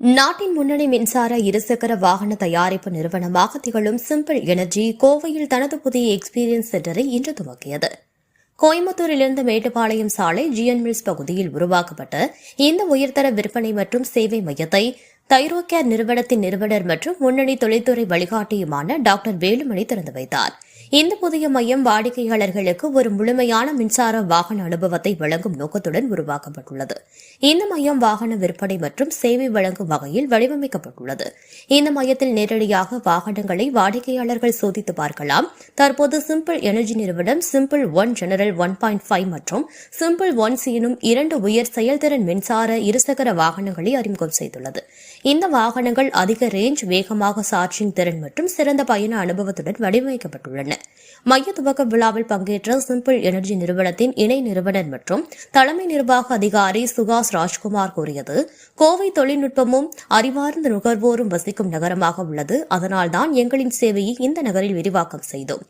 நாட்டின் முன்னணி மின்சார இருசக்கர வாகன தயாரிப்பு நிறுவனமாக திகழும் சிம்பிள் எனர்ஜி கோவையில் தனது புதிய எக்ஸ்பீரியன்ஸ் சென்டரை இன்று துவக்கியது. கோயம்புத்தூரிலிருந்து மேட்டுப்பாளையம் சாலை ஜிஎன் மில்ஸ் பகுதியில் உருவாக்கப்பட்ட இந்த உயர்தர விற்பனை மற்றும் சேவை மையத்தை தைரோகேர் நிறுவனத்தின் நிறுவனர் மற்றும் முன்னணி தொழில்துறை வழிகாட்டியுமான டாக்டர் வேலுமணி திறந்து வைத்தார். இந்த புதிய மையம் வாடிக்கையாளர்களுக்கு ஒரு முழுமையான மின்சார வாகன அனுபவத்தை வழங்கும் நோக்கத்துடன் உருவாக்கப்பட்டுள்ளது. இந்த மையம் வாகன விற்பனை மற்றும் சேவை வழங்கும் வகையில் வடிவமைக்கப்பட்டுள்ளது. இந்த மையத்தில் நேரடியாக வாகனங்களை வாடிக்கையாளர்கள் சோதித்து பார்க்கலாம். தற்போது சிம்பிள் எனர்ஜி நிறுவனம் சிம்பிள் 1 ஜெனரல் 1.5 மற்றும் சிம்பிள் 1C எனும் 2 உயர் செயல்திறன் மின்சார இருசக்கர வாகனங்களை அறிமுகம் செய்துள்ளது. இந்த வாகனங்கள் அதிக ரேஞ்ச், வேகமாக சார்ஜிங் திறன் மற்றும் சிறந்த பயண அனுபவத்துடன் வடிவமைக்கப்பட்டுள்ளன. மைய துவக்க விழாவில் பங்கேற்ற சிம்பிள் எனர்ஜி நிறுவனத்தின் இணை நிறுவனர் மற்றும் தலைமை நிர்வாக அதிகாரி சுகாஸ் ராஜ்குமார் கூறியது, கோவை தொழில்நுட்பமும் அறிவார்ந்த நுகர்வோரும் வசிக்கும் நகரமாக உள்ளது. அதனால்தான் எங்களின் சேவையை இந்த நகரில் விரிவாக்கம் செய்தோம்.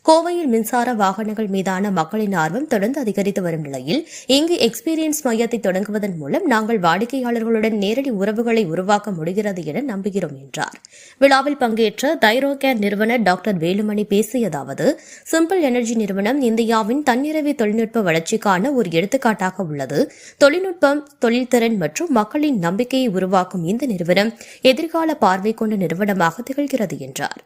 கோவையில் மின்சார வாகனங்கள் மீதான மக்களின் ஆர்வம் தொடர்ந்து அதிகரித்து வரும் நிலையில் இங்கு எக்ஸ்பீரியன்ஸ் மையத்தை தொடங்குவதன் மூலம் நாங்கள் வாடிக்கையாளர்களுடன் நேரடி உறவுகளை உருவாக்க முடிகிறது என நம்புகிறோம் என்றார். விழாவில் பங்கேற்ற தைரோகேர் நிறுவனர் டாக்டர் வேலுமணி பேசியதாவது, சிம்பிள் எனர்ஜி நிறுவனம் இந்தியாவின் தன்னிறைவு தொழில்நுட்ப வளர்ச்சிக்கான ஒரு எடுத்துக்காட்டாக உள்ளது. தொழில்நுட்பம், தொழில்திறன் மற்றும் மக்களின் நம்பிக்கையை உருவாக்கும் இந்த நிறுவனம் எதிர்கால பார்வை கொண்ட நிறுவனமாக திகழ்கிறது என்றார்.